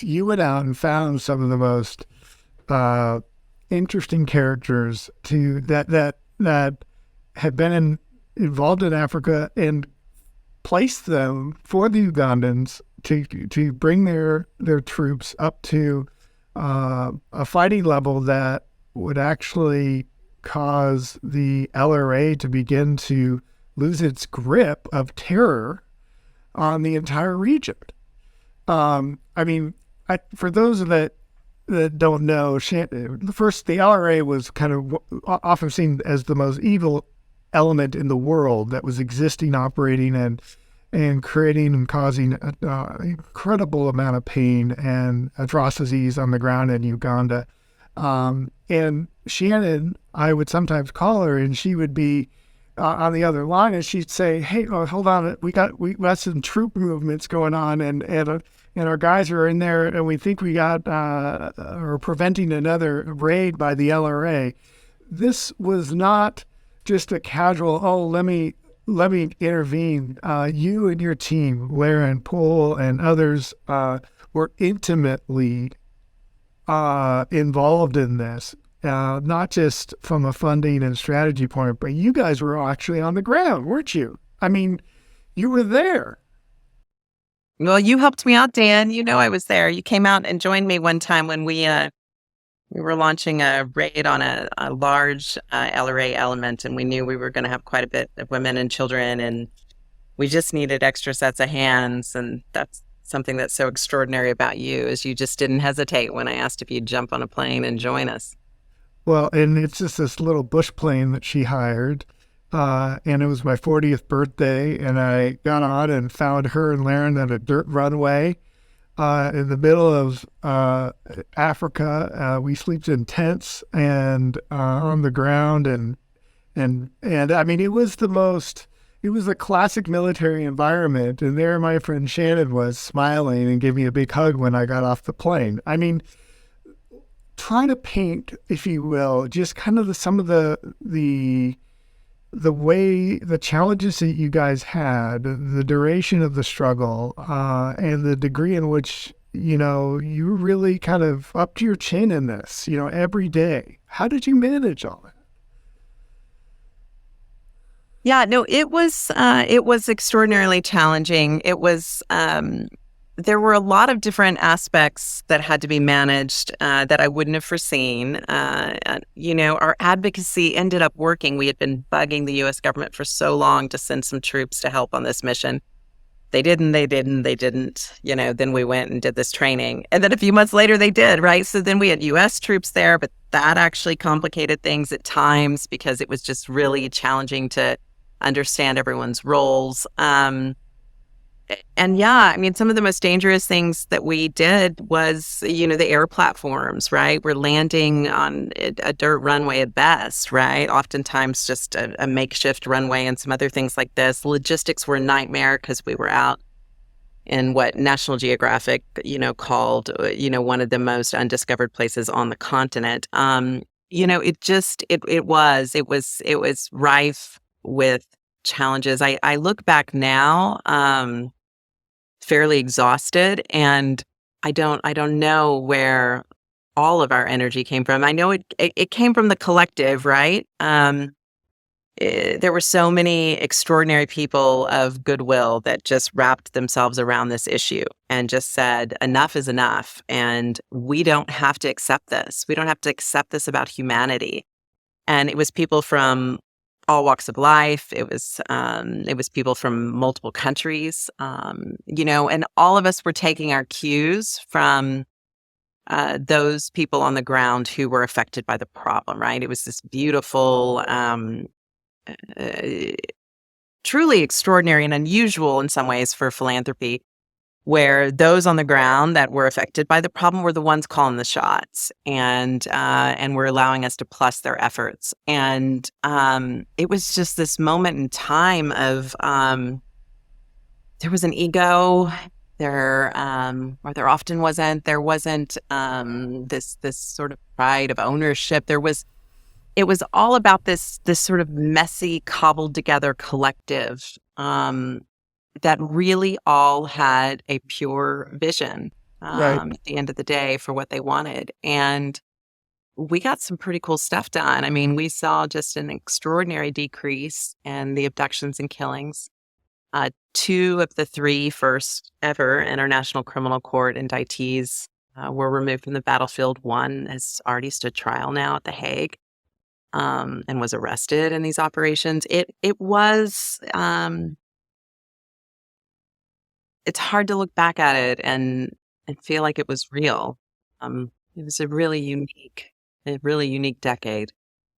you went out and found some of the most interesting characters that had been involved in Africa and placed them for the Ugandans to bring their troops up to a fighting level that would actually cause the LRA to begin to lose its grip of terror on the entire region. I mean, for those that don't know, the LRA was kind of often seen as the most evil element in the world that was existing, operating, and creating and causing an incredible amount of pain and atrocities on the ground in Uganda. And Shannon, I would sometimes call her, and she would be on the other line, and she'd say, "Hey, hold on, we got some troop movements going on, and our guys are in there, and we think we got or preventing another raid by the LRA." This was not just a casual, "Oh, let me intervene." You and your team, Laren, Poole, and others, were intimately involved in this. Not just from a funding and strategy point, but you guys were actually on the ground, weren't you? I mean, you were there. Well, you helped me out, Dan. You know I was there. You came out and joined me one time when we were launching a raid on a large LRA element, and we knew we were going to have quite a bit of women and children, and we just needed extra sets of hands. And that's something that's so extraordinary about you, is you just didn't hesitate when I asked if you'd jump on a plane and join us. Well, and it's just this little bush plane that she hired. And it was my 40th birthday, and I got on and found her and Laren at a dirt runway in the middle of Africa. We slept in tents and on the ground, and I mean, it was a classic military environment. And there my friend Shannon was smiling and gave me a big hug when I got off the plane. I mean, trying to paint, if you will, just kind of some of the way, the challenges that you guys had, the duration of the struggle, and the degree in which, you really kind of up to your chin in this, every day. How did you manage all that? Yeah, no, it was extraordinarily challenging. It was, there were a lot of different aspects that had to be managed that I wouldn't have foreseen. Our advocacy ended up working. We had been bugging the U.S. government for so long to send some troops to help on this mission. They didn't. Then we went and did this training. And then a few months later, they did, right? So then we had U.S. troops there, but that actually complicated things at times because it was just really challenging to understand everyone's roles. And yeah, I mean, some of the most dangerous things that we did was, the air platforms, right? We're landing on a dirt runway at best, right? Oftentimes just a makeshift runway and some other things like this. Logistics were a nightmare because we were out in what National Geographic, called, one of the most undiscovered places on the continent. It was rife with challenges. I look back now, fairly exhausted, and I don't know where all of our energy came from. I know it came from the collective, right? There were so many extraordinary people of goodwill that just wrapped themselves around this issue and just said, enough is enough, and we don't have to accept this. We don't have to accept this about humanity. And it was people from all walks of life. It was people from multiple countries, and all of us were taking our cues from those people on the ground who were affected by the problem, right? It was this beautiful, truly extraordinary and unusual in some ways for philanthropy, where those on the ground that were affected by the problem were the ones calling the shots and were allowing us to plus their efforts. And it was just this moment in time of there was an ego there, or there often wasn't. There wasn't this sort of pride of ownership. It was all about this sort of messy, cobbled together collective that really all had a pure vision. Right. at the end of the day for what they wanted. And we got some pretty cool stuff done. I mean, we saw just an extraordinary decrease in the abductions and killings. Two of the three first ever International Criminal Court indictees were removed from the battlefield. One has already stood trial now at The Hague, and was arrested in these operations. It was it's hard to look back at it and feel like it was real. It was a really unique decade.